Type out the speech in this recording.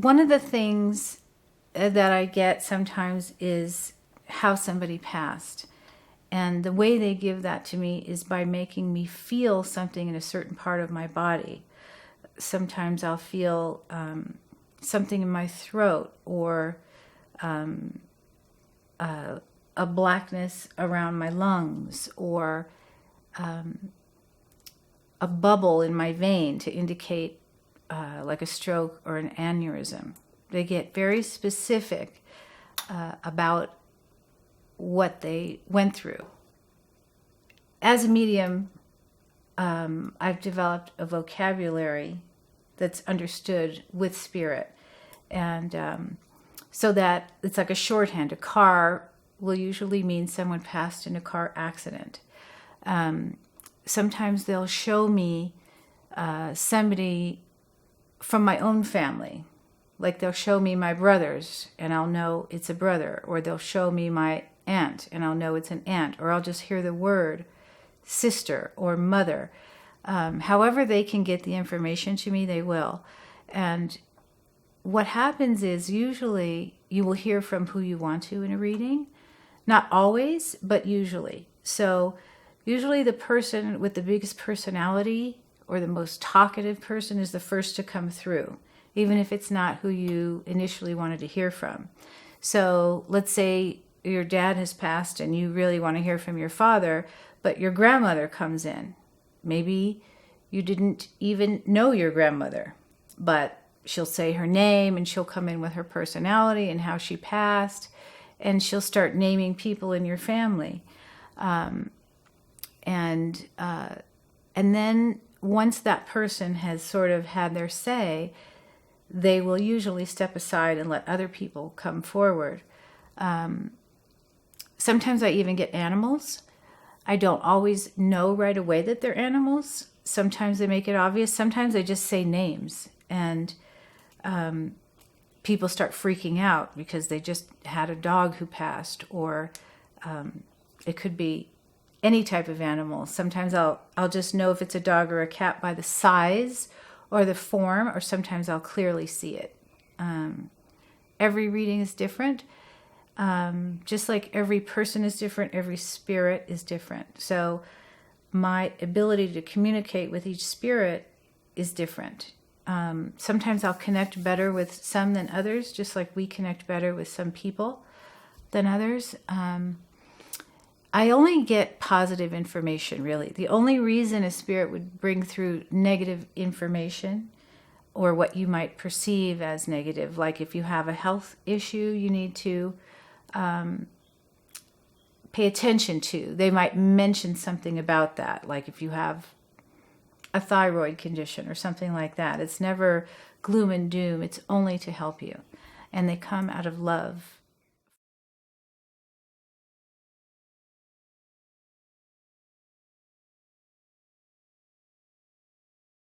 one of the things that I get sometimes is how somebody passed. And the way they give that to me is by making me feel something in a certain part of my body. Sometimes I'll feel something in my throat, or a blackness around my lungs, or a bubble in my vein to indicate like a stroke or an aneurysm. They get very specific about what they went through. As a medium, I've developed a vocabulary that's understood with spirit. And so that it's like a shorthand. A car will usually mean someone passed in a car accident. Sometimes they'll show me somebody from my own family. Like they'll show me my brothers and I'll know it's a brother. Or they'll show me my aunt and I'll know it's an aunt. Or I'll just hear the word sister or mother. However they can get the information to me, they will. And what happens is usually you will hear from who you want to in a reading. Not always, but usually. So usually the person with the biggest personality or the most talkative person is the first to come through, even if it's not who you initially wanted to hear from. So let's say your dad has passed and you really want to hear from your father, but your grandmother comes in. Maybe you didn't even know your grandmother, but she'll say her name and she'll come in with her personality and how she passed, and she'll start naming people in your family. And then once that person has sort of had their say, they will usually step aside and let other people come forward. Sometimes I even get animals. I don't always know right away that they're animals. Sometimes they make it obvious. Sometimes they just say names. And people start freaking out because they just had a dog who passed. Or it could be any type of animal. Sometimes I'll just know if it's a dog or a cat by the size or the form, or sometimes I'll clearly see it. Every reading is different. Just like every person is different, every spirit is different. So my ability to communicate with each spirit is different. Sometimes I'll connect better with some than others, just like we connect better with some people than others. I only get positive information, really. The only reason a spirit would bring through negative information, or what you might perceive as negative, like if you have a health issue you need to pay attention to. They might mention something about that, like if you have a thyroid condition or something like that. It's never gloom and doom. It's only to help you. And they come out of love